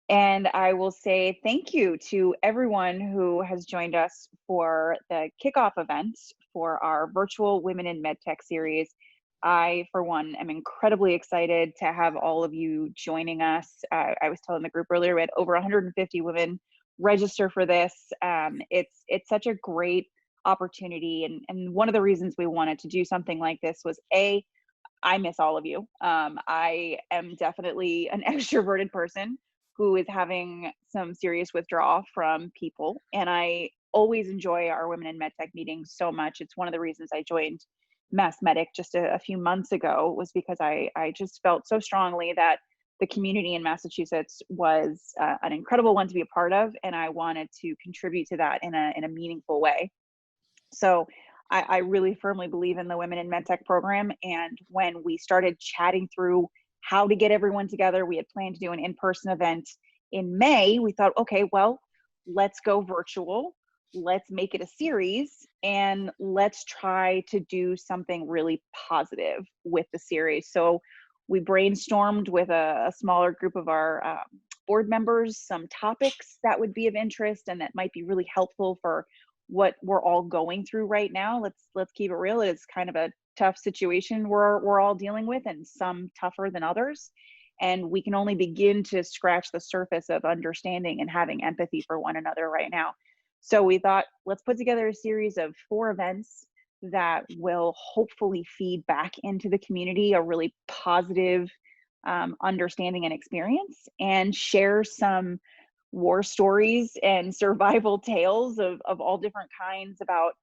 And I will say thank you to everyone who has joined us for the kickoff event for our virtual Women in MedTech series. I, for one, am incredibly excited to have all of you joining us. I was telling the group earlier, we had over 150 women register for this. It's such a great opportunity. And one of the reasons we wanted to do something like this was I miss all of you. I am definitely an extroverted person who is having some serious withdrawal from people. And I always enjoy our Women in MedTech meetings so much. It's one of the reasons I joined MassMedic just a few months ago, was because I just felt so strongly that the community in Massachusetts was an incredible one to be a part of. And I wanted to contribute to that in a meaningful way. So I really firmly believe in the Women in MedTech program. And when we started chatting through how to get everyone together, we had planned to do an in-person event in May. We thought, okay, well, let's go virtual. Let's make it a series and let's try to do something really positive with the series. So we brainstormed with a smaller group of our board members, some topics that would be of interest and that might be really helpful for what we're all going through right now. Let's keep it real. It's kind of a tough situation we're all dealing with, and some tougher than others. And we can only begin to scratch the surface of understanding and having empathy for one another right now. So we thought, let's put together a series of 4 events that will hopefully feed back into the community a really positive understanding and experience, and share some war stories and survival tales of all different kinds about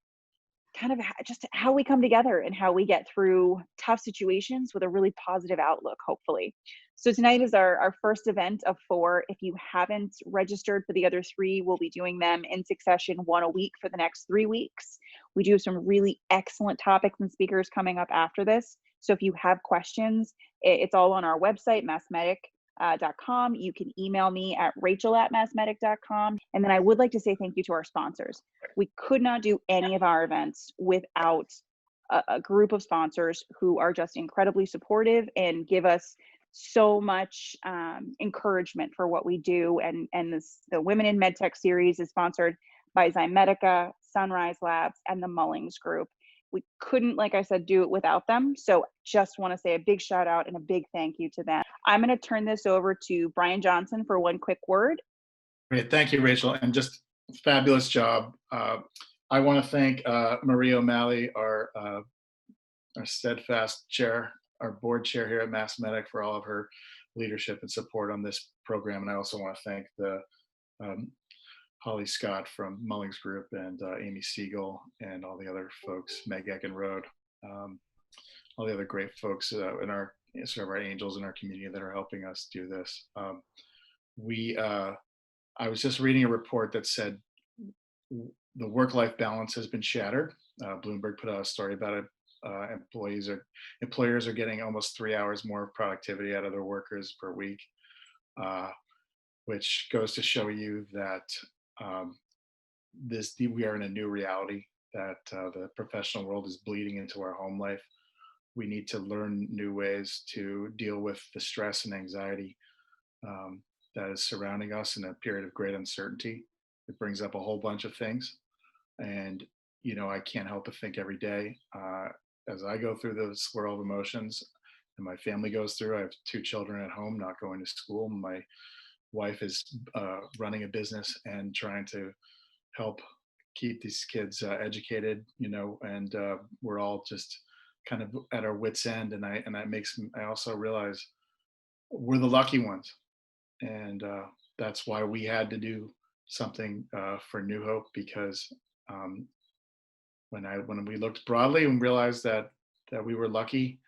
kind of just how we come together and how we get through tough situations with a really positive outlook, hopefully. So tonight is our first event of 4. If you haven't registered for the other 3, we'll be doing them in succession, 1 a week for the next 3 weeks. We do have some really excellent topics and speakers coming up after this. So if you have questions, it's all on our website, massmedic.com. You can email me at rachel@massmedic.com. And then I would like to say thank you to our sponsors. We could not do any of our events without a group of sponsors who are just incredibly supportive and give us so much encouragement for what we do. And the Women in MedTech series is sponsored by Zymedica, Sunrise Labs, and the Mullings Group. We couldn't, like I said, do it without them. So just want to say a big shout out and a big thank you to them. I'm going to turn this over to Brian Johnson for one quick word. Great. Thank you, Rachel. And just fabulous job. I want to thank Marie O'Malley, our steadfast chair, our board chair here at MassMedic, for all of her leadership and support on this program. And I also want to thank the Holly Scott from Mullings Group and Amy Siegel and all the other folks, Meg Eckenrode, all the other great folks in our sort of our angels in our community that are helping us do this. I was just reading a report that said the work-life balance has been shattered. Bloomberg put out a story about it. Employers are getting almost 3 hours more productivity out of their workers per week, which goes to show you that we are in a new reality, that the professional world is bleeding into our home life. We need to learn new ways to deal with the stress and anxiety that is surrounding us in a period of great uncertainty. It brings up a whole bunch of things. And, I can't help but think every day as I go through this swirl of emotions and my family goes through. I have 2 children at home not going to school. My wife is running a business and trying to help keep these kids educated, and we're all just kind of at our wits' end. And I also realize we're the lucky ones. And that's why we had to do something for New Hope, because when we looked broadly and realized that we were lucky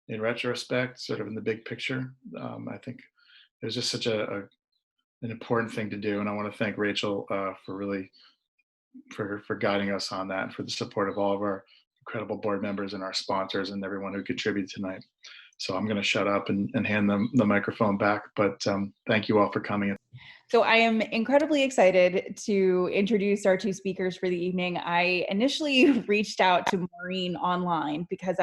in retrospect, sort of in the big picture, I think it was just such an important thing to do. And I want to thank Rachel for guiding us on that, and for the support of all of our incredible board members and our sponsors and everyone who contributed tonight. So I'm going to shut up and hand them the microphone back. But thank you all for coming. So I am incredibly excited to introduce our two speakers for the evening. I initially reached out to Maureen online because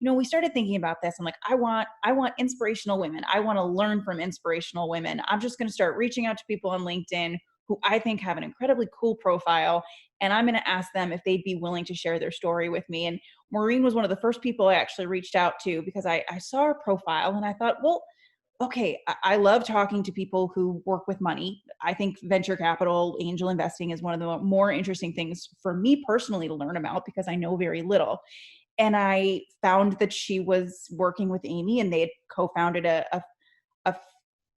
we started thinking about this. I'm like, I want inspirational women. I want to learn from inspirational women. I'm just going to start reaching out to people on LinkedIn who I think have an incredibly cool profile. And I'm going to ask them if they'd be willing to share their story with me. And Maureen was one of the first people I actually reached out to because I saw her profile and I thought, well, okay, I love talking to people who work with money. I think venture capital, angel investing is one of the more interesting things for me personally to learn about because I know very little. And I found that she was working with Amy and they had co-founded a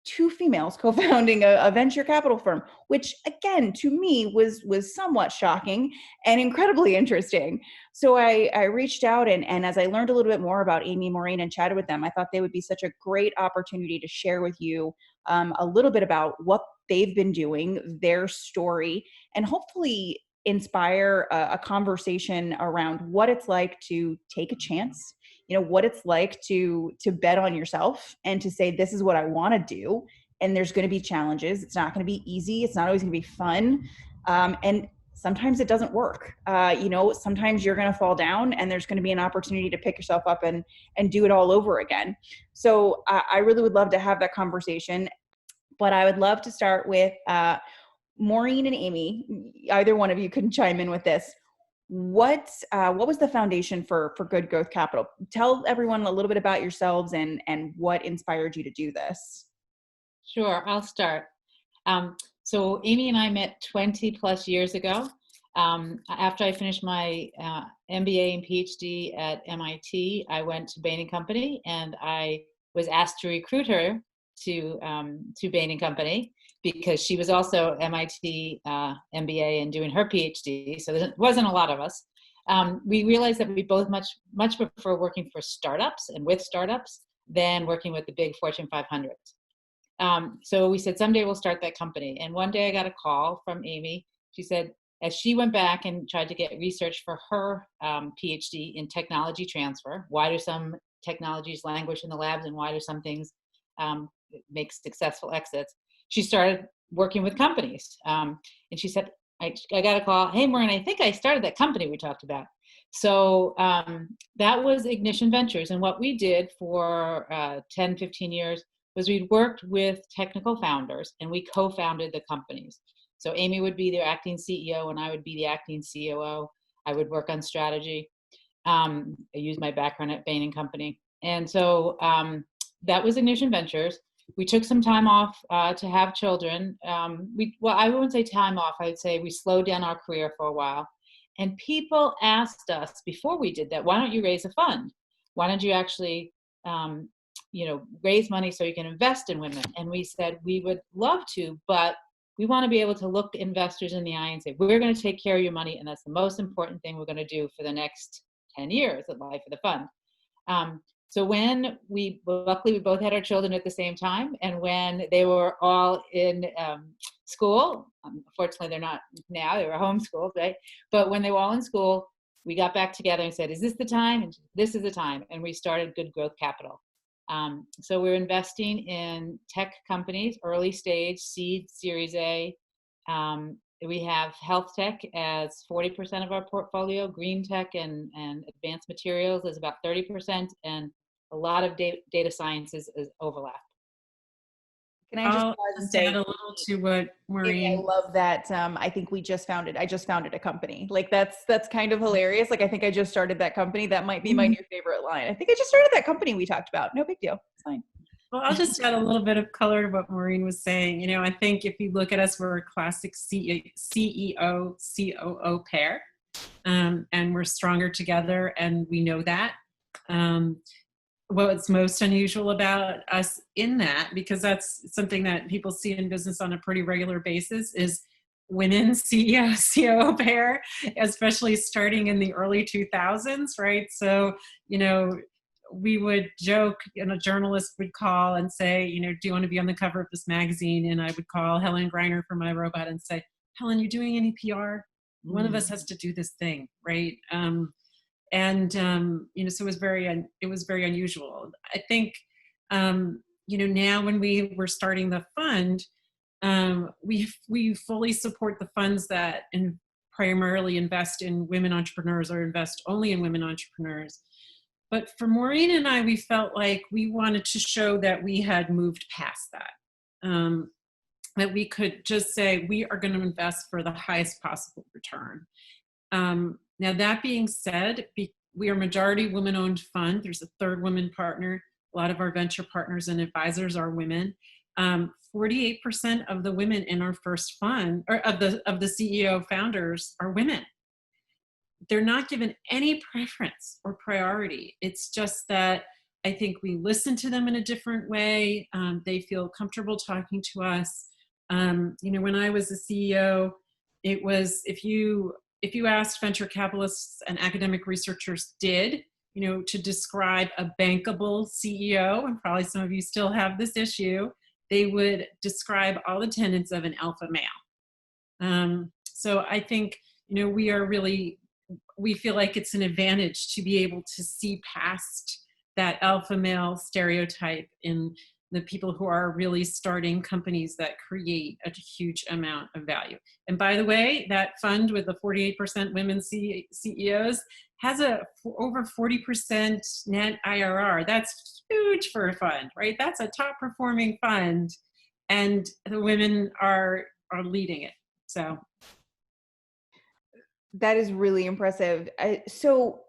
two females co-founding a venture capital firm, which again to me was somewhat shocking and incredibly interesting. So I reached out and as I learned a little bit more about Amy and Maureen and chatted with them, I thought they would be such a great opportunity to share with you a little bit about what they've been doing, their story, and hopefully inspire a conversation around what it's like to take a chance, what it's like to bet on yourself and to say this is what I want to do, and there's going to be challenges. It's not going to be easy. It's not always going to be fun, and sometimes it doesn't work. Sometimes you're going to fall down and there's going to be an opportunity to pick yourself up and do it all over again. So I really would love to have that conversation, but I would love to start with Maureen and Amy. Either one of you can chime in with this. What was the foundation for Good Growth Capital? Tell everyone a little bit about yourselves and what inspired you to do this. Sure, I'll start. So Amy and I met 20 plus years ago. After I finished my MBA and PhD at MIT, I went to Bain & Company and I was asked to recruit her to Bain & Company because she was also MIT MBA and doing her PhD. So there wasn't a lot of us. We realized that we both much prefer working for startups and with startups than working with the big Fortune 500s. So we said, someday we'll start that company. And one day I got a call from Amy. She said, as she went back and tried to get research for her PhD in technology transfer, why do some technologies languish in the labs and why do some things make successful exits? She started working with companies. And she said, I got a call, hey, Maureen, I think I started that company we talked about. So that was Ignition Ventures. And what we did for 10, 15 years was we worked with technical founders and we co-founded the companies. So Amy would be their acting CEO and I would be the acting COO. I would work on strategy. I used my background at Bain & Company. And so that was Ignition Ventures. We took some time off to have children. I wouldn't say time off. I would say we slowed down our career for a while. And people asked us before we did that, why don't you raise a fund? Why don't you actually raise money so you can invest in women? And we said, we would love to, but we want to be able to look investors in the eye and say, we're going to take care of your money. And that's the most important thing we're going to do for the next 10 years of life of the fund. So when luckily we both had our children at the same time. And when they were all in school, unfortunately they're not now, they were homeschooled, right? But when they were all in school, we got back together and said, is this the time? And this is the time. And we started Good Growth Capital. So we're investing in tech companies, early stage, seed, Series A. We have health tech as 40% of our portfolio, green tech and advanced materials is about 30%, and a lot of data sciences is overlap. Can I just add a little to what Maureen? I love that. I think I just founded a company. Like that's kind of hilarious. Like I think I just started that company. That might be my new favorite line. I think I just started that company we talked about. No big deal. It's fine. Well, I'll just add a little bit of color to what Maureen was saying. I think if you look at us, we're a classic CEO, COO pair, and we're stronger together, and we know that. What's most unusual about us in that, because that's something that people see in business on a pretty regular basis, is women CEO, COO pair, especially starting in the early 2000s, right? So, we would joke, and a journalist would call and say, do you want to be on the cover of this magazine? And I would call Helen Greiner from My Robot and say, Helen, you doing any PR? One of us has to do this thing, right? So it was very unusual. I think, now when we were starting the fund, we fully support the funds that primarily invest in women entrepreneurs or invest only in women entrepreneurs. But for Maureen and I, we felt like we wanted to show that we had moved past that, that we could just say we are going to invest for the highest possible return. Now, that being said, we are majority women-owned fund. There's a third woman partner. A lot of our venture partners and advisors are women. 48% of the women in our first fund, or of the CEO founders, are women. They're not given any preference or priority. It's just that I think we listen to them in a different way. They feel comfortable talking to us. When I was a CEO, it was if you asked venture capitalists and academic researchers to describe a bankable CEO, and probably some of you still have this issue, they would describe all the tenets of an alpha male. So I think, we feel like it's an advantage to be able to see past that alpha male stereotype in the people who are really starting companies that create a huge amount of value. And by the way, that fund with the 48% women CEOs has over 40% net IRR. That's huge for a fund, right? That's a top performing fund, and the women are leading it. So that is really impressive. So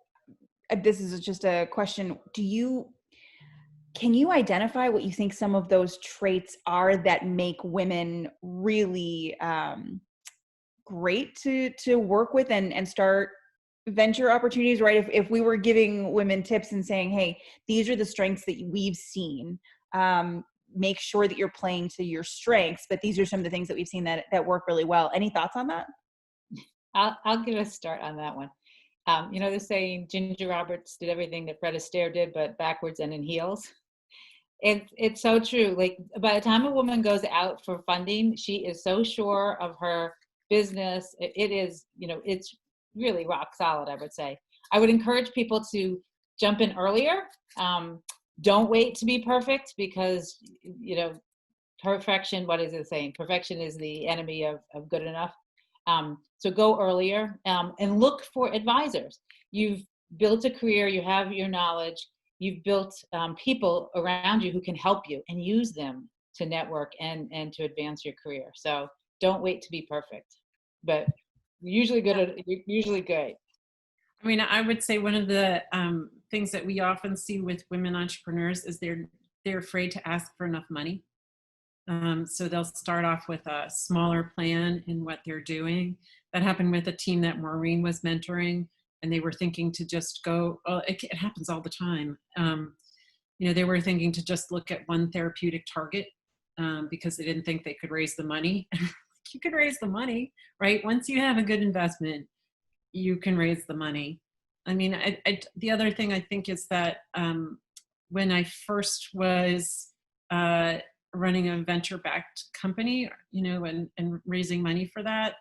this is just a question. Can you identify what you think some of those traits are that make women really great to work with and start venture opportunities, right? If we were giving women tips and saying, hey, these are the strengths that we've seen, make sure that you're playing to your strengths, but these are some of the things that we've seen that work really well. Any thoughts on that? I'll give a start on that one. The saying, Ginger Roberts did everything that Fred Astaire did, but backwards and in heels. It's so true. Like, by the time a woman goes out for funding, she is so sure of her business. It is, it's really rock solid, I would say. I would encourage people to jump in earlier. Don't wait to be perfect, because, perfection, what is it saying? Perfection is the enemy of good enough. So go earlier, and look for advisors. You've built a career, you have your knowledge, you've built people around you who can help you, and use them to network and to advance your career. So don't wait to be perfect, but usually good. I mean, I would say one of the things that we often see with women entrepreneurs is they're afraid to ask for enough money. So they'll start off with a smaller plan in what they're doing. That happened with a team that Maureen was mentoring, and they were thinking to just go, it happens all the time. They were thinking to just look at one therapeutic target because they didn't think they could raise the money. You could raise the money, right? Once you have a good investment, you can raise the money. I mean, the other thing I think is that when I first was running a venture-backed company, and raising money for that,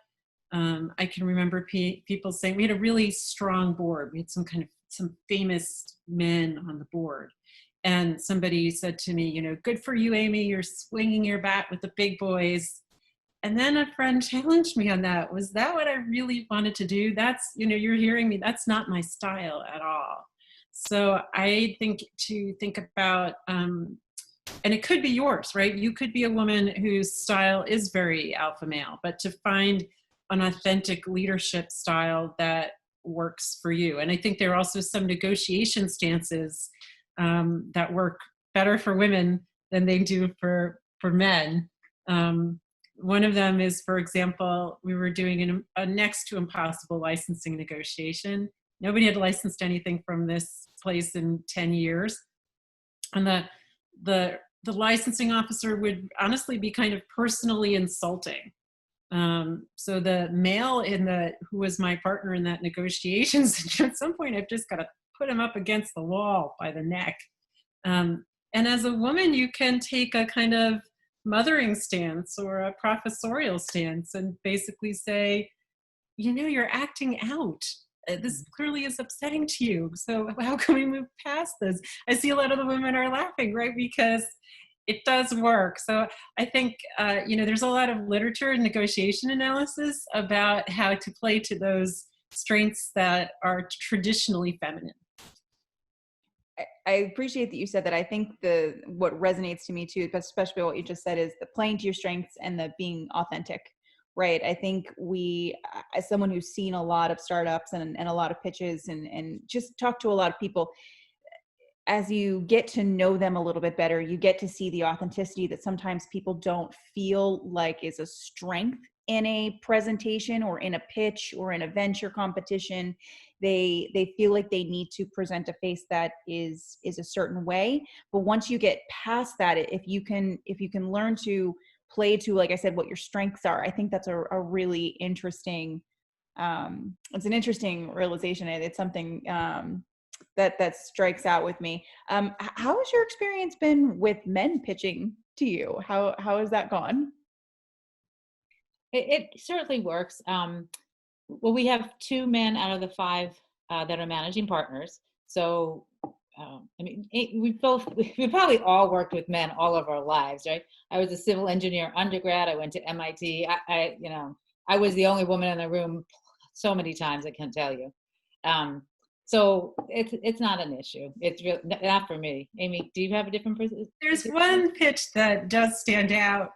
I can remember people saying, we had a really strong board. We had some famous men on the board. And somebody said to me, good for you, Amy, you're swinging your bat with the big boys. And then a friend challenged me on that. Was that what I really wanted to do? That's, you're hearing me, that's not my style at all. So I think to think about, and it could be yours, right? You could be a woman whose style is very alpha male, but to find an authentic leadership style that works for you. And I think there are also some negotiation stances that work better for women than they do for men. One of them is, for example, we were doing a next to impossible licensing negotiation. Nobody had licensed anything from this place in 10 years. And the licensing officer would honestly be kind of personally insulting. So the male who was my partner in that negotiations, at some point I've just got to put him up against the wall by the neck. And as a woman, you can take a kind of mothering stance or a professorial stance and basically say, you're acting out. this clearly is upsetting to you. So how can we move past this? I see a lot of the women are laughing, right? Because it does work. So I think, there's a lot of literature and negotiation analysis about how to play to those strengths that are traditionally feminine. I appreciate that you said that. I think what resonates to me too, especially what you just said, is the playing to your strengths and the being authentic, right? I think we, as someone who's seen a lot of startups and a lot of pitches and just talked to a lot of people, as you get to know them a little bit better, you get to see the authenticity that sometimes people don't feel like is a strength in a presentation or in a pitch or in a venture competition. They feel like they need to present a face that is a certain way. But once you get past that, if you can learn to play to, like I said, what your strengths are, I think that's a really interesting, it's an interesting realization. It's something that strikes out with me. How has your experience been with men pitching to you? How has that gone? It certainly works. Well, we have 2 men out of the 5 that are managing partners. So, we probably all worked with men all of our lives, right? I was a civil engineer undergrad. I went to MIT. I was the only woman in the room so many times I can't tell you. So it's not an issue. It's really not for me. Amy, do you have a different perspective? There's one pitch that does stand out.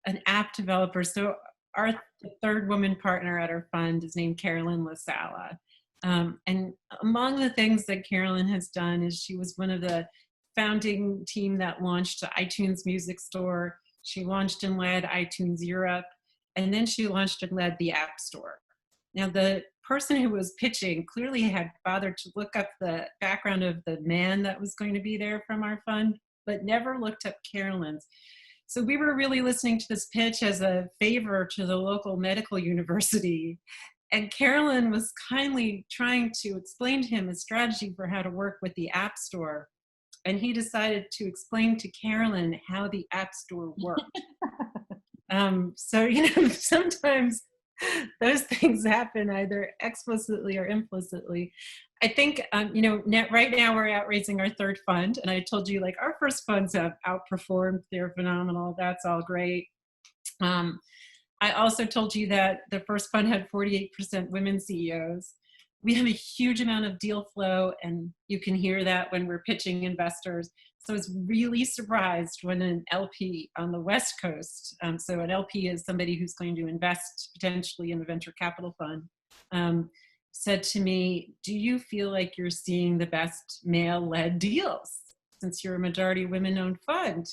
An app developer. So our third woman partner at our fund is named Carolyn LaSala. And among the things that Carolyn has done is she was one of the founding team that launched the iTunes Music Store. She launched and led iTunes Europe, and then she launched and led the App Store. Now, the person who was pitching clearly had bothered to look up the background of the man that was going to be there from our fund, but never looked up Carolyn's. So we were really listening to this pitch as a favor to the local medical university. And Carolyn was kindly trying to explain to him a strategy for how to work with the App Store. And he decided to explain to Carolyn how the App Store worked. Sometimes those things happen either explicitly or implicitly. I think, right now we're out raising our 3rd fund. And I told you, like, our first funds have outperformed. They're phenomenal. That's all great. I also told you that the first fund had 48% women CEOs. We have a huge amount of deal flow, and you can hear that when we're pitching investors. So I was really surprised when an LP on the West Coast, so an LP is somebody who's going to invest potentially in a venture capital fund, said to me, do you feel like you're seeing the best male-led deals since you're a majority women-owned fund?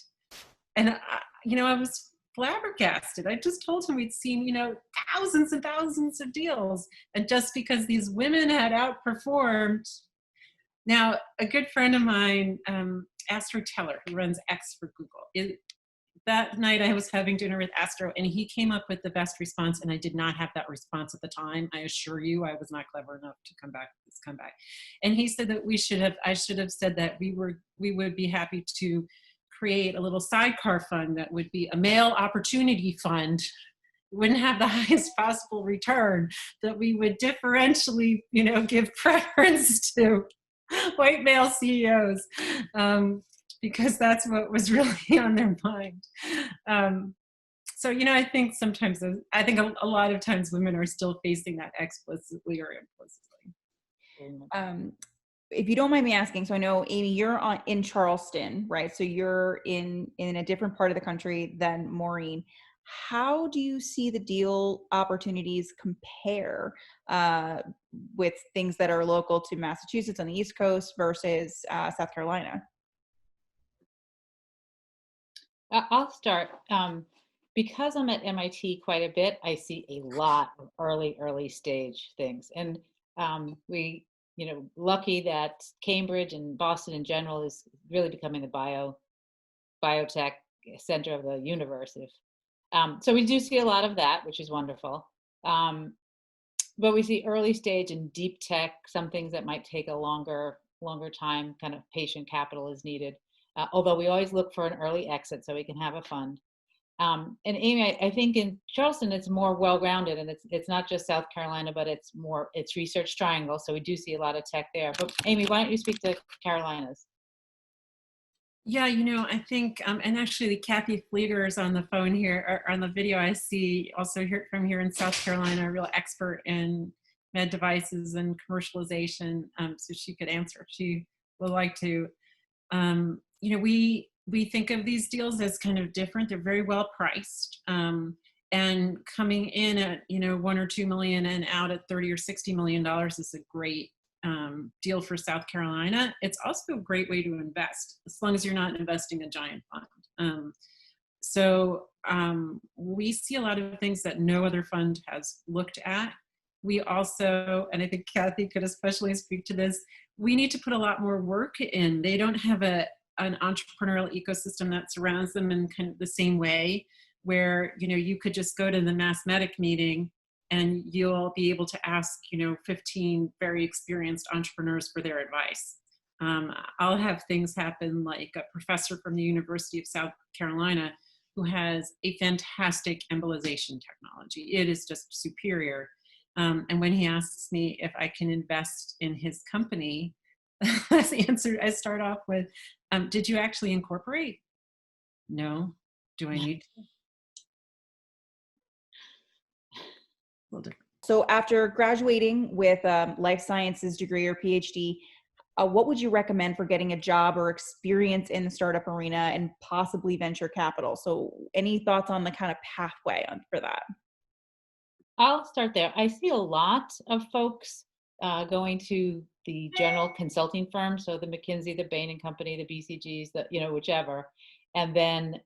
And, I was flabbergasted. I just told him we'd seen, thousands and thousands of deals. And just because these women had outperformed. Now, a good friend of mine, Astro Teller, who runs X for Google, that night I was having dinner with Astro, and he came up with the best response, and I did not have that response at the time. I assure you, I was not clever enough to come back. And he said that I should have said that we would be happy to create a little sidecar fund that would be a male opportunity fund. Wouldn't have the highest possible return, that we would differentially, give preference to white male CEOs, because that's what was really on their mind. So, I think a lot of times women are still facing that explicitly or implicitly. If you don't mind me asking, so I know, Amy, you're in Charleston, right? So you're in a different part of the country than Maureen. How do you see the deal opportunities compare with things that are local to Massachusetts on the East Coast versus South Carolina? I'll start. Because I'm at MIT quite a bit, I see a lot of early stage things. And lucky that Cambridge and Boston in general is really becoming the biotech center of the universe. So we do see a lot of that, which is wonderful. But we see early stage and deep tech, some things that might take a longer time, kind of patient capital is needed. Although we always look for an early exit so we can have a fund. And Amy, I think in Charleston it's more well-rounded, and it's not just South Carolina, but it's Research Triangle. So we do see a lot of tech there. But Amy, why don't you speak to Carolinas? Yeah, I think, and actually Kathy Fleeter is on the phone here, or on the video I see, also here from here in South Carolina, a real expert in med devices and commercialization. So she could answer if she would like to. We think of these deals as kind of different. They're very well priced, and coming in at 1 or 2 million and out at 30 or 60 million dollars is a great deal for South Carolina. It's also a great way to invest, as long as you're not investing a giant fund. We see a lot of things that no other fund has looked at. We also, and I think Kathy could especially speak to this, we need to put a lot more work in. They don't have an entrepreneurial ecosystem that surrounds them in kind of the same way, where you could just go to the MassMedic meeting and you'll be able to ask 15 very experienced entrepreneurs for their advice. I'll have things happen, like a professor from the University of South Carolina who has a fantastic embolization technology. It is just superior. And when he asks me if I can invest in his company, I start off with, did you actually incorporate? No. Do I need to? A little different. So after graduating with a life sciences degree or PhD, what would you recommend for getting a job or experience in the startup arena and possibly venture capital? So any thoughts on the kind of pathway for that? I'll start there. I see a lot of folks going to the general consulting firms, so the McKinsey, the Bain and Company, the BCGs, whichever, and then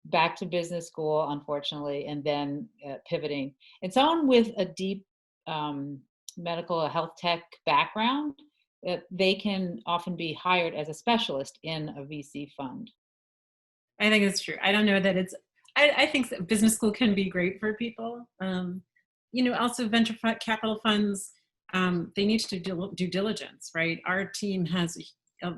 back to business school, unfortunately, and then pivoting. And someone with a deep medical health tech background, they can often be hired as a specialist in a VC fund. I think it's true. I don't know that it's, I think that business school can be great for people. Also venture capital funds, they need to do due diligence, right? Our team has a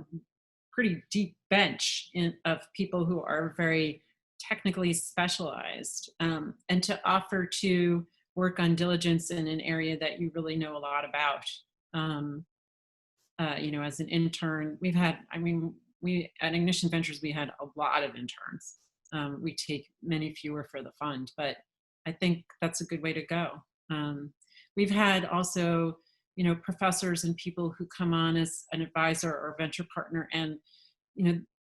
pretty deep bench of people who are very technically specialized, and to offer to work on diligence in an area that you really know a lot about. As an intern, we at Ignition Ventures, we had a lot of interns. We take many fewer for the fund, but I think that's a good way to go. We've had also, professors and people who come on as an advisor or venture partner, and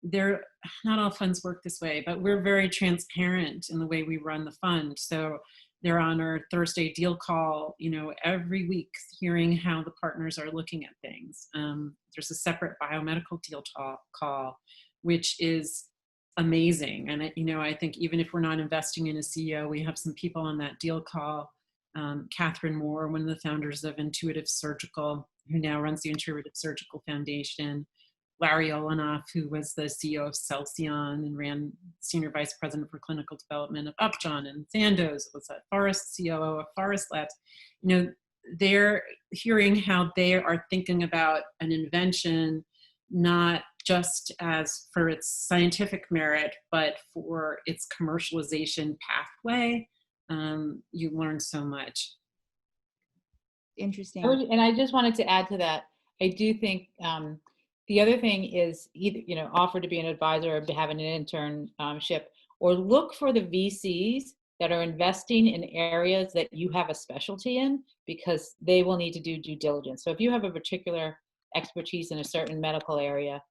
they're not all funds work this way, but we're very transparent in the way we run the fund. So they're on our Thursday deal call, every week, hearing how the partners are looking at things. There's a separate biomedical deal call, which is amazing. And I think even if we're not investing in a CEO, we have some people on that deal call. Catherine Moore, one of the founders of Intuitive Surgical, who now runs the Intuitive Surgical Foundation. Larry Olenoff, who was the CEO of Celsion and ran Senior Vice President for Clinical Development of Upjohn, and Sandoz was at Forest, COO of Forest Labs. They're hearing how they are thinking about an invention, not just as for its scientific merit, but for its commercialization pathway. You learn so much. Interesting. And I just wanted to add to that. I do think the other thing is either, offer to be an advisor or have an internship, or look for the VCs that are investing in areas that you have a specialty in, because they will need to do due diligence. So if you have a particular expertise in a certain medical area,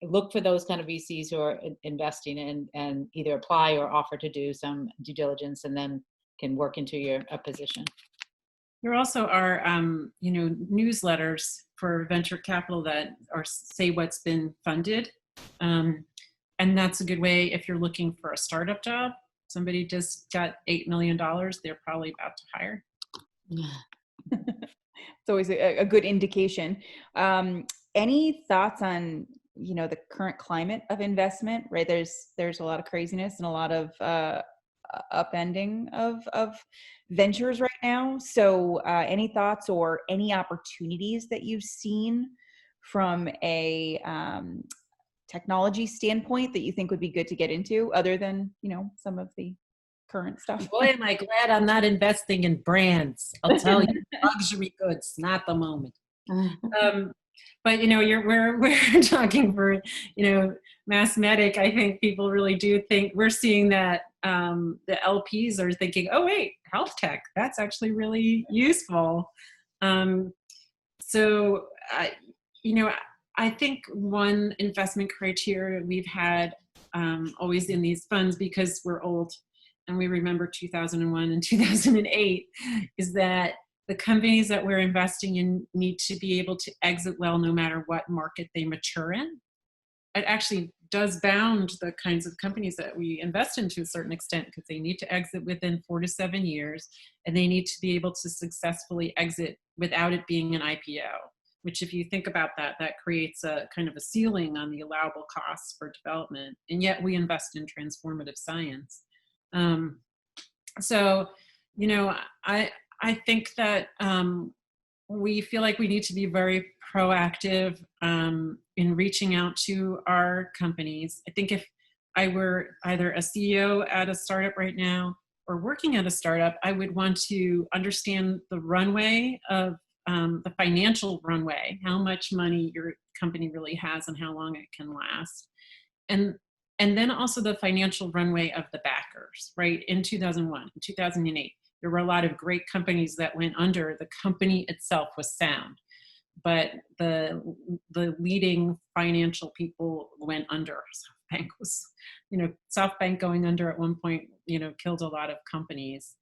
look for those kind of VCs who are investing in, and either apply or offer to do some due diligence, and then can work into a position. There also are, newsletters for venture capital that say what's been funded. And that's a good way if you're looking for a startup job. Somebody just got $8 million, they're probably about to hire. It's always a good indication. Any thoughts on, the current climate of investment, right? There's a lot of craziness and a lot of upending of ventures right now. So any thoughts or any opportunities that you've seen from a technology standpoint that you think would be good to get into, other than, you know, some of the current stuff? Boy, am I glad I'm not investing in brands. I'll tell you, luxury goods, not the moment. But you know, we're talking for, you know, mass medic. I think people really do think we're seeing that the LPs are thinking, oh wait, health tech, that's actually really useful. So you know, I think one investment criteria we've had always in these funds, because we're old and we remember 2001 and 2008, is that the companies that we're investing in need to be able to exit well no matter what market they mature in. It actually does bound the kinds of companies that we invest in to a certain extent, because they need to exit within 4 to 7 years, and they need to be able to successfully exit without it being an IPO, which, if you think about that, that creates a kind of a ceiling on the allowable costs for development. And yet we invest in transformative science. So, you know, I think that we feel like we need to be very proactive in reaching out to our companies. I think if I were either a CEO at a startup right now or working at a startup, I would want to understand the runway of the financial runway, how much money your company really has and how long it can last. And then also the financial runway of the backers, right? In 2001, in 2008, there were a lot of great companies that went under. The company itself was sound, but the leading financial people went under. SoftBank was, you know, SoftBank going under at one point, you know, killed a lot of companies.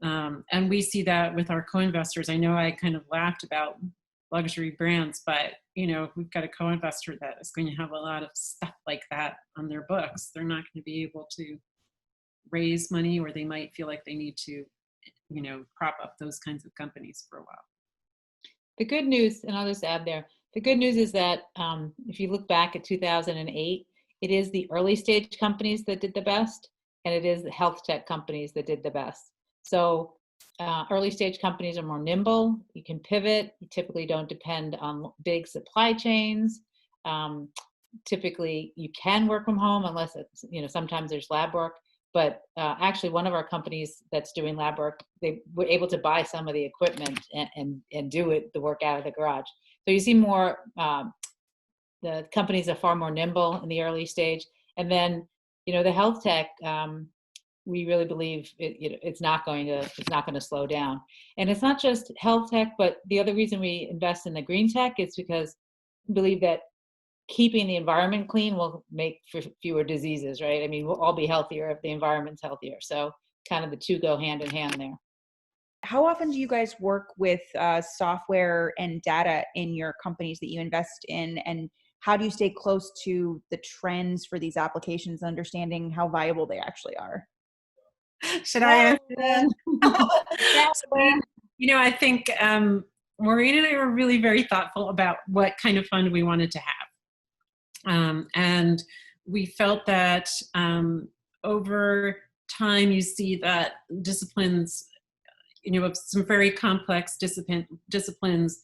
And we see that with our co-investors. I know I kind of laughed about luxury brands, but you know, if we've got a co-investor that is going to have a lot of stuff like that on their books, they're not going to be able to raise money, or they might feel like they need to, you know, prop up those kinds of companies for a while. The good news, and I'll just add there, the good news is that if you look back at 2008, it is the early stage companies that did the best, and it is the health tech companies that did the best. So early stage companies are more nimble. You can pivot. You typically don't depend on big supply chains. Typically, you can work from home unless it's, you know, sometimes there's lab work. But actually, one of our companies that's doing lab work, they were able to buy some of the equipment and do the work out of the garage. So you see more, the companies are far more nimble in the early stage. And then, you know, the health tech, we really believe it's not going to slow down. And it's not just health tech, but the other reason we invest in the green tech is because we believe that keeping the environment clean will make for fewer diseases, right? I mean, we'll all be healthier if the environment's healthier. So kind of the two go hand in hand there. How often do you guys work with software and data in your companies that you invest in? And how do you stay close to the trends for these applications, understanding how viable they actually are? Should I answer that? You know, I think Maureen and I were really very thoughtful about what kind of fund we wanted to have. And we felt that over time, you see that disciplines, you know, some very complex disciplines,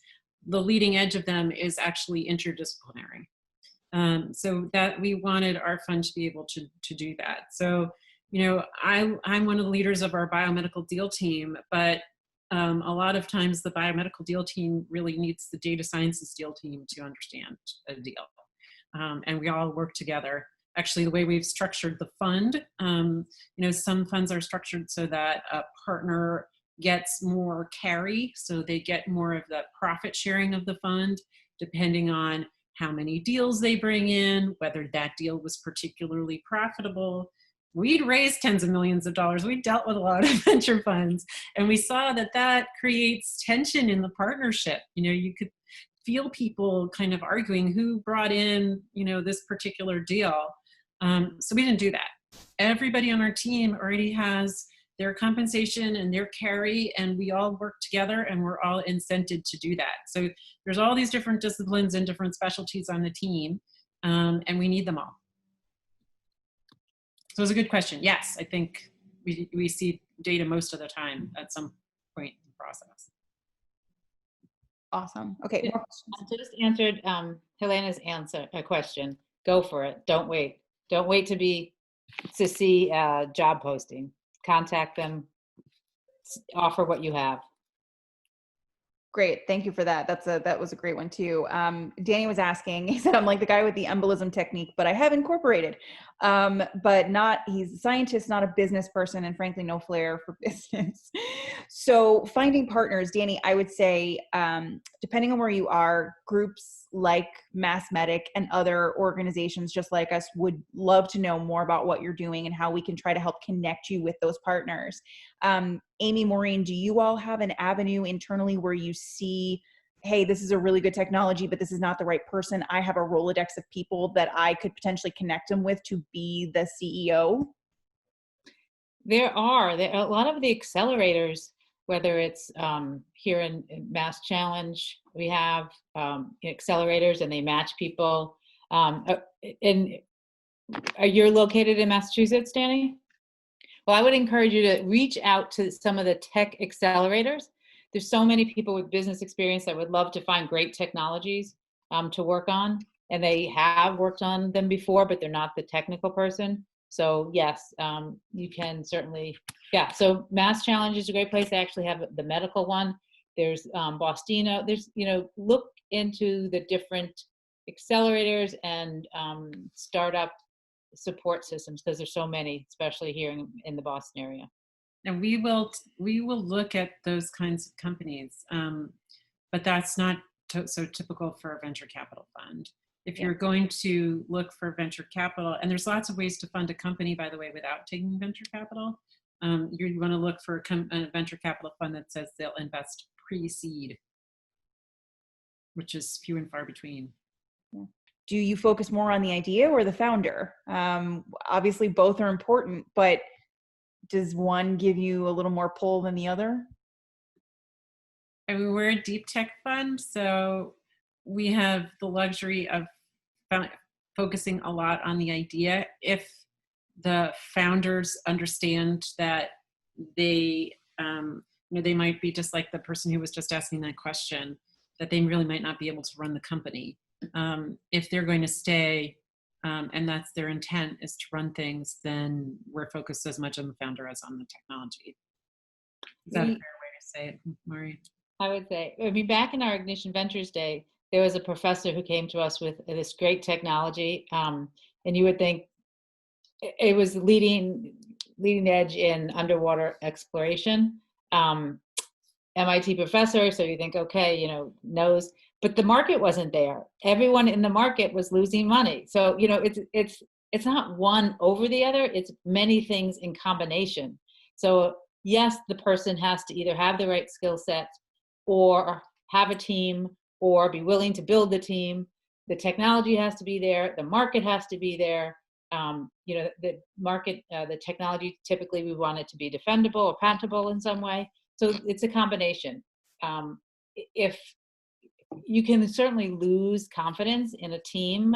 the leading edge of them is actually interdisciplinary. So that we wanted our fund to be able to do that. So, you know, I'm one of the leaders of our biomedical deal team, but a lot of times the biomedical deal team really needs the data sciences deal team to understand a deal. And we all work together. Actually, the way we've structured the fund, you know, some funds are structured so that a partner gets more carry, so they get more of the profit sharing of the fund, depending on how many deals they bring in, whether that deal was particularly profitable. We'd raised tens of millions of dollars. We dealt with a lot of venture funds, and we saw that that creates tension in the partnership. You know, you could feel people kind of arguing who brought in, you know, this particular deal. So we didn't do that. Everybody on our team already has their compensation and their carry, and we all work together and we're all incented to do that. So there's all these different disciplines and different specialties on the team, and we need them all. So it's a good question. Yes, I think we see data most of the time at some point in the process. Awesome. Okay. I just answered Helena's question. Go for it. Don't wait. Don't wait to see a job posting. Contact them, offer what you have. Great. Thank you for that. That was a great one too. Danny was asking, he said, I'm like the guy with the embolism technique, but I have incorporated, but he's a scientist, not a business person, and frankly, no flair for business. So finding partners, Danny, I would say, depending on where you are, groups like MassMedic and other organizations just like us would love to know more about what you're doing and how we can try to help connect you with those partners. Amy, Maureen, do you all have an avenue internally where you see, hey, this is a really good technology, but this is not the right person? I have a Rolodex of people that I could potentially connect them with to be the CEO? There are a lot of the accelerators, whether it's here in Mass Challenge, we have accelerators and they match people. And you're located in Massachusetts, Danny? Well, I would encourage you to reach out to some of the tech accelerators. There's so many people with business experience that would love to find great technologies to work on. And they have worked on them before, but they're not the technical person. So yes, you can certainly, yeah. So Mass Challenge is a great place. They actually have the medical one. There's Bostino. There's, look into the different accelerators and startup support systems, because there's so many, especially here in the Boston area. And we will look at those kinds of companies, but that's not so typical for a venture capital fund. If you're going to look for venture capital, and there's lots of ways to fund a company, by the way, without taking venture capital, you want to look for a venture capital fund that says they'll invest pre-seed, which is few and far between. Yeah. Do you focus more on the idea or the founder? Obviously, both are important, but does one give you a little more pull than the other? I mean, we're a deep tech fund, so we have the luxury of focusing a lot on the idea. If the founders understand that they, they might be just like the person who was just asking that question, that they really might not be able to run the company. If they're going to stay, and that's their intent, is to run things, then we're focused as much on the founder as on the technology. Is that a fair way to say it, Maureen? I would say, back in our Ignition Ventures day, there was a professor who came to us with this great technology, and you would think it was leading edge in underwater exploration. MIT professor, so you think, okay, knows, but the market wasn't there. Everyone in the market was losing money. So, it's not one over the other, it's many things in combination. So yes, the person has to either have the right skill set or have a team or be willing to build the team. The technology has to be there. The market has to be there. The market, the technology, typically we want it to be defendable or patentable in some way. So it's a combination. If you can certainly lose confidence in a team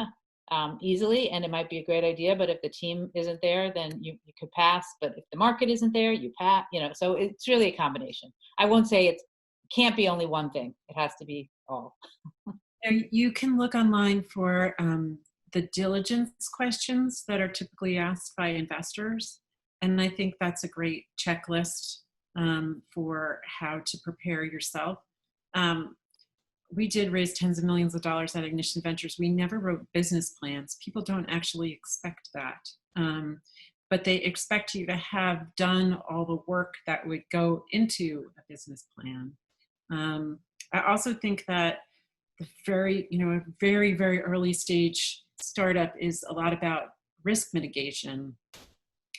easily, and it might be a great idea, but if the team isn't there, then you could pass. But if the market isn't there, you pass. So it's really a combination. I won't say it can't be only one thing. It has to be all. You can look online for the diligence questions that are typically asked by investors, and I think that's a great checklist for how to prepare yourself. We did raise tens of millions of dollars at Ignition Ventures. We never wrote business plans. People don't actually expect that. But they expect you to have done all the work that would go into a business plan. I also think that the very, very early stage startup is a lot about risk mitigation.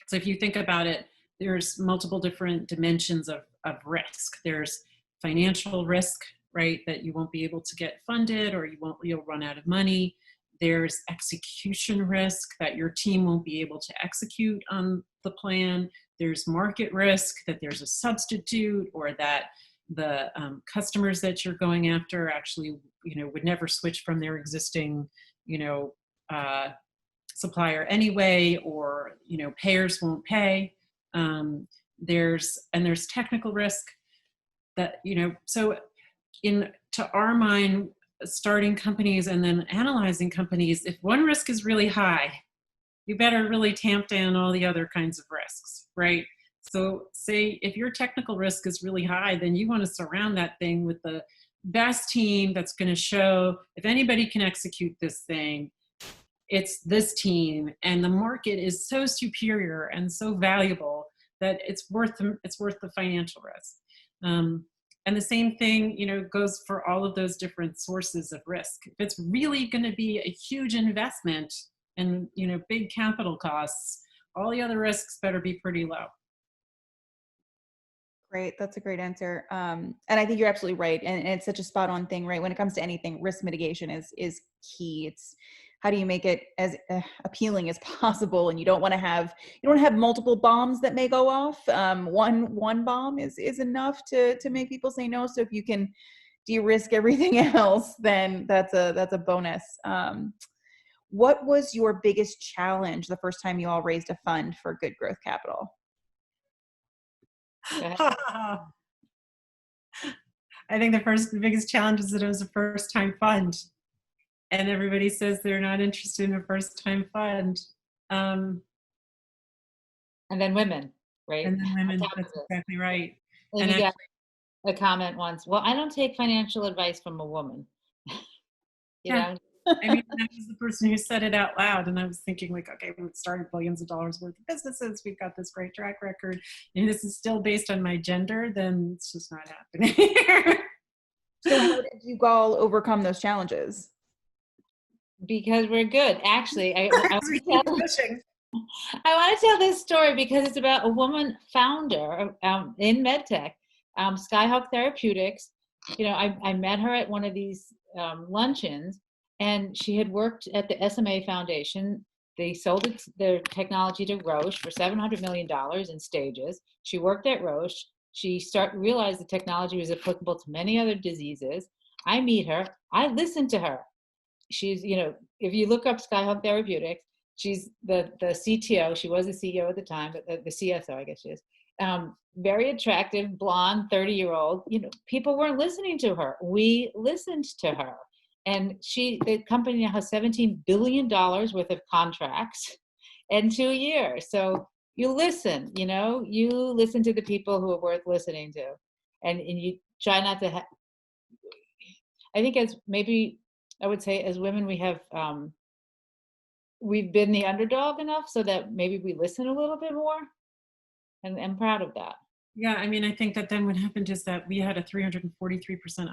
So if you think about it, there's multiple different dimensions of risk. There's financial risk, right? That you won't be able to get funded, or you'll run out of money. There's execution risk, that your team won't be able to execute on the plan. There's market risk, that there's a substitute, or that the customers that you're going after actually, would never switch from their existing, supplier anyway, or, payers won't pay. There's technical risk that, so to our mind, starting companies and then analyzing companies, if one risk is really high, you better really tamp down all the other kinds of risks, right? So say if your technical risk is really high, then you want to surround that thing with the best team that's going to show if anybody can execute this thing, it's this team, and the market is so superior and so valuable that it's worth the financial risk. And the same thing, goes for all of those different sources of risk. If it's really going to be a huge investment and, big capital costs, all the other risks better be pretty low. Great. That's a great answer. And I think you're absolutely right. And it's such a spot on thing, right? When it comes to anything, risk mitigation is key. It's how do you make it as appealing as possible? And you don't want to have multiple bombs that may go off. One bomb is enough to make people say no. So if you can de-risk everything else, then that's a bonus. What was your biggest challenge the first time you all raised a fund for Good Growth Capital? I think the biggest challenge is that it was a first-time fund, and everybody says they're not interested in a first-time fund. And then women, right? And then women, that's exactly right. And you got a comment once, well, I don't take financial advice from a woman. you know? I mean, I was the person who said it out loud, and I was thinking, like, okay, we've started billions of dollars worth of businesses. We've got this great track record, and this is still based on my gender. Then it's just not happening. So how did you all overcome those challenges? Because we're good. Actually, I want to tell this story because it's about a woman founder in MedTech, Skyhawk Therapeutics. I met her at one of these luncheons. And she had worked at the SMA Foundation. They sold their technology to Roche for $700 million in stages. She worked at Roche. She realized the technology was applicable to many other diseases. I meet her. I listen to her. She's, if you look up Skyhawk Therapeutics, she's the CTO. She was the CEO at the time, but the CSO, I guess she is. Very attractive, blonde, 30-year-old. People weren't listening to her. We listened to her. And the company now has $17 billion worth of contracts in 2 years. So you listen, you listen to the people who are worth listening to. And you try not to I think as women, we have, we've been the underdog enough so that maybe we listen a little bit more. And I'm proud of that. Yeah, I mean, I think that then what happened is that we had a 343%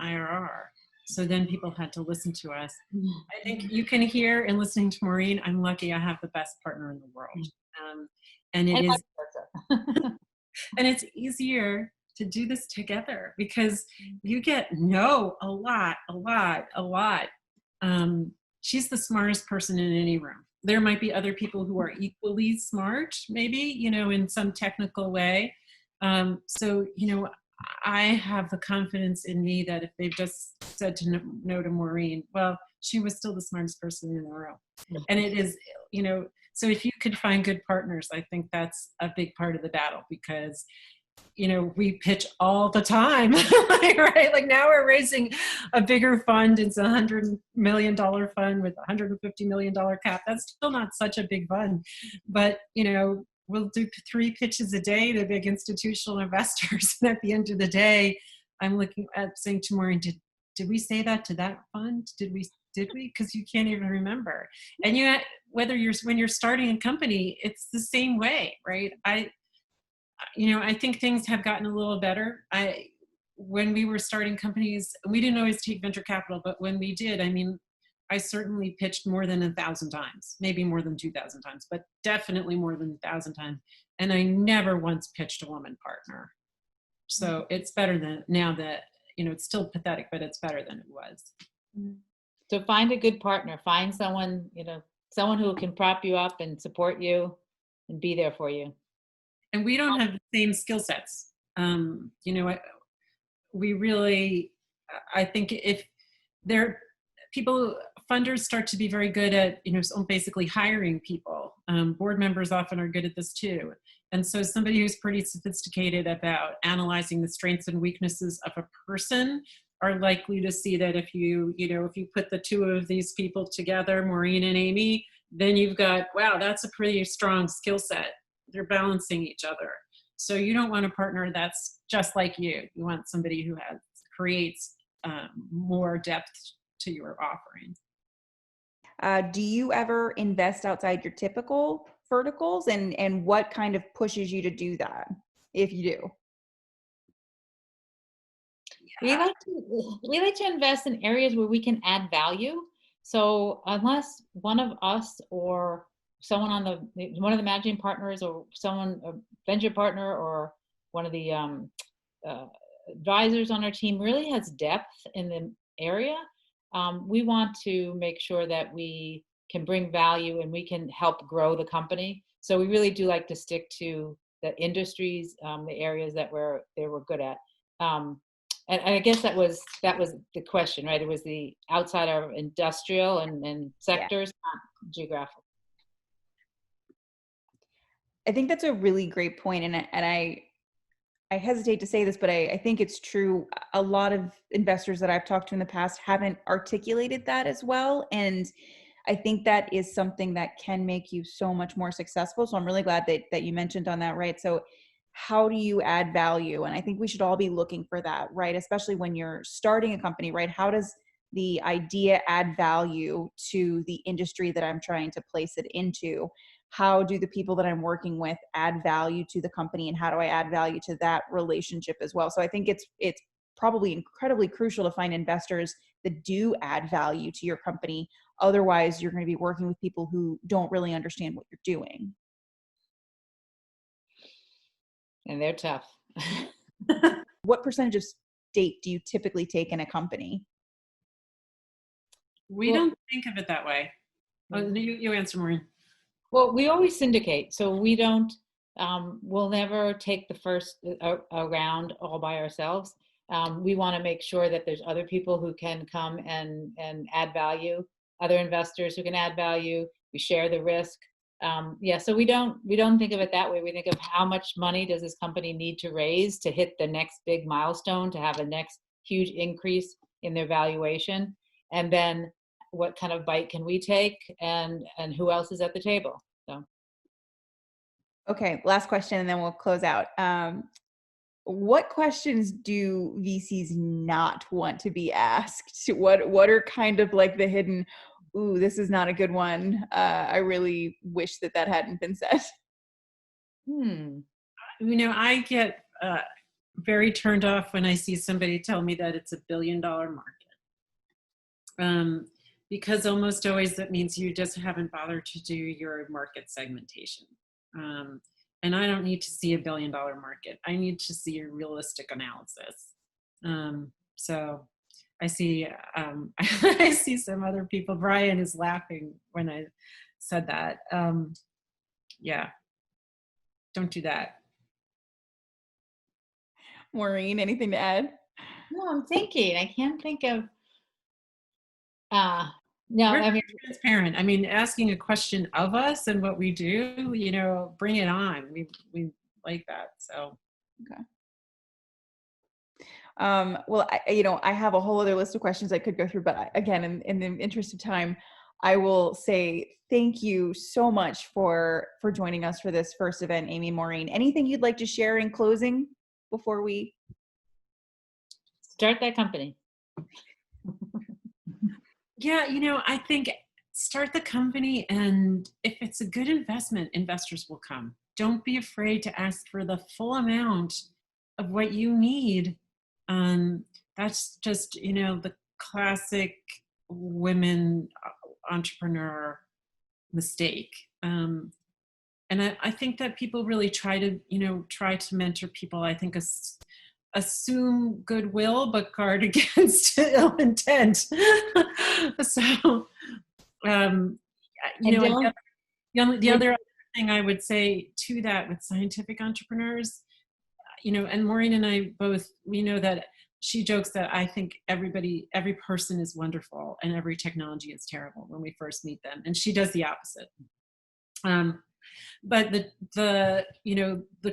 IRR. So then people had to listen to us. I think you can hear in listening to Maureen, I'm lucky I have the best partner in the world. And it's easier to do this together because you get a lot. She's the smartest person in any room. There might be other people who are equally smart, maybe, in some technical way. So, I have the confidence in me that if they've just said no to Maureen, well, she was still the smartest person in the room. And it is, so if you could find good partners, I think that's a big part of the battle because, we pitch all the time, right? Like now we're raising a bigger fund. It's a $100 million fund with a $150 million cap. That's still not such a big fund, but, we'll do 3 pitches a day to big institutional investors. And at the end of the day, I'm looking at saying to Maureen, did we say that to that fund? Did we? Because you can't even remember. And when you're starting a company, it's the same way, right? I think things have gotten a little better. When we were starting companies, we didn't always take venture capital, but when we did, I certainly pitched more than 1,000 times, maybe more than 2,000 times, but definitely more than 1,000 times. And I never once pitched a woman partner. So it's better than now that, it's still pathetic, but it's better than it was. So find a good partner, find someone, someone who can prop you up and support you and be there for you. And we don't have the same skill sets. We really, I think if funders start to be very good at, basically hiring people. Board members often are good at this too. And so somebody who's pretty sophisticated about analyzing the strengths and weaknesses of a person are likely to see that if you put the two of these people together, Maureen and Amy, then you've got, wow, that's a pretty strong skill set. They're balancing each other. So you don't want a partner that's just like you. You want somebody who creates more depth to your offering. Do you ever invest outside your typical verticals, and what kind of pushes you to do that, if you do? We like to invest in areas where we can add value. So unless one of us or someone on one of the managing partners or someone, a venture partner or one of the advisors on our team really has depth in the area, we want to make sure that we can bring value and we can help grow the company. So we really do like to stick to the industries, the areas that we're good at. And I guess that was the question, right? It was the outside of industrial and sectors, not geographical. I think that's a really great point, and I hesitate to say this, but I think it's true. A lot of investors that I've talked to in the past haven't articulated that as well, and I think that is something that can make you so much more successful. So I'm really glad that you mentioned on that, right? So how do you add value? And I think we should all be looking for that, right? Especially when you're starting a company, right? How does the idea add value to the industry that I'm trying to place it into? How do the people that I'm working with add value to the company, and how do I add value to that relationship as well? So I think it's probably incredibly crucial to find investors that do add value to your company. Otherwise, you're going to be working with people who don't really understand what you're doing. And they're tough. What percentage of stake do you typically take in a company? We don't think of it that way. You answer, Maureen. Well, we always syndicate, so we don't. We'll never take the first round all by ourselves. We want to make sure that there's other people who can come and add value, other investors who can add value. We share the risk. So we don't think of it that way. We think of how much money does this company need to raise to hit the next big milestone, to have a next huge increase in their valuation, and then what kind of bite can we take, and who else is at the table. So okay, last question and then we'll close out. What questions do VCs not want to be asked? What are kind of like the hidden, ooh, this is not a good one, I really wish that hadn't been said? I get very turned off when I see somebody tell me that it's $1 billion market. Because almost always that means you just haven't bothered to do your market segmentation. And I don't need to see $1 billion market. I need to see a realistic analysis. So I see I see some other people. Brian is laughing when I said that. Don't do that. Maureen, anything to add? no, I'm thinking. I can't think of. No, I mean, transparent. I mean, asking a question of us and what we do, bring it on. We like that. So, okay. Well, I have a whole other list of questions I could go through, but again, in the interest of time, I will say thank you so much for joining us for this first event, Amy, Maureen. Anything you'd like to share in closing before we start that company? Yeah, I think start the company, and if it's a good investment, investors will come. Don't be afraid to ask for the full amount of what you need. That's just, the classic women entrepreneur mistake. And I think that people really try to mentor people. I think assume goodwill, but guard against ill intent. So, the other thing I would say to that with scientific entrepreneurs, and Maureen and I both, we know that she jokes that I think every person is wonderful and every technology is terrible when we first meet them. And she does the opposite. But the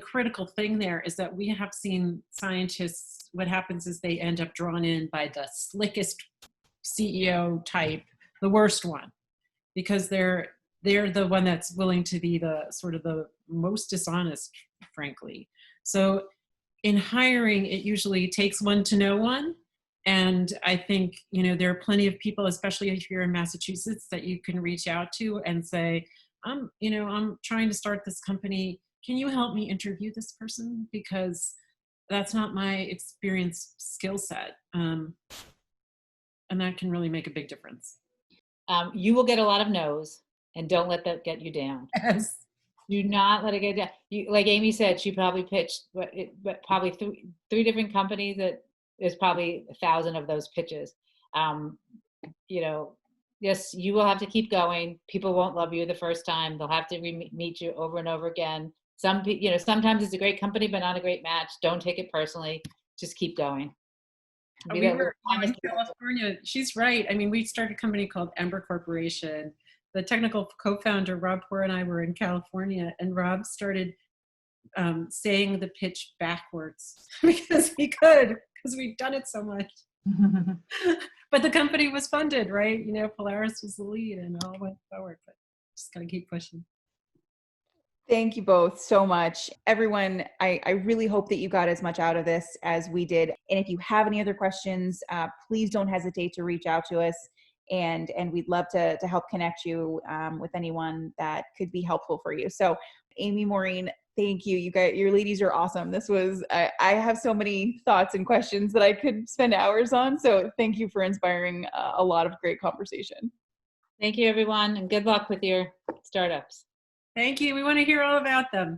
critical thing there is that we have seen scientists, what happens is they end up drawn in by the slickest CEO type, the worst one, because they're the one that's willing to be the sort of the most dishonest, frankly. So in hiring, it usually takes one to know one. And I think, there are plenty of people, especially if you're in Massachusetts, that you can reach out to and say, I'm trying to start this company. Can you help me interview this person? Because that's not my experience skill set. And that can really make a big difference. You will get a lot of no's, and don't let that get you down. Yes. Do not let it get down. Like Amy said, she probably pitched probably three different companies. That there's probably 1,000 of those pitches. Yes, you will have to keep going. People won't love you the first time. They'll have to meet you over and over again. Sometimes it's a great company, but not a great match. Don't take it personally. Just keep going. We were in California. She's right. I mean, we started a company called Ember Corporation. The technical co-founder, Rob Poor, and I were in California, and Rob started saying the pitch backwards because he could, because we'd done it so much. But the company was funded, right? Polaris was the lead and all went forward, but just gotta keep pushing. Thank you both so much. Everyone, I really hope that you got as much out of this as we did. And if you have any other questions, please don't hesitate to reach out to us. And we'd love to help connect you with anyone that could be helpful for you. So Amy, Maureen, thank you. Your ladies are awesome. This was, I have so many thoughts and questions that I could spend hours on. So thank you for inspiring a lot of great conversation. Thank you, everyone, and good luck with your startups. Thank you. We want to hear all about them.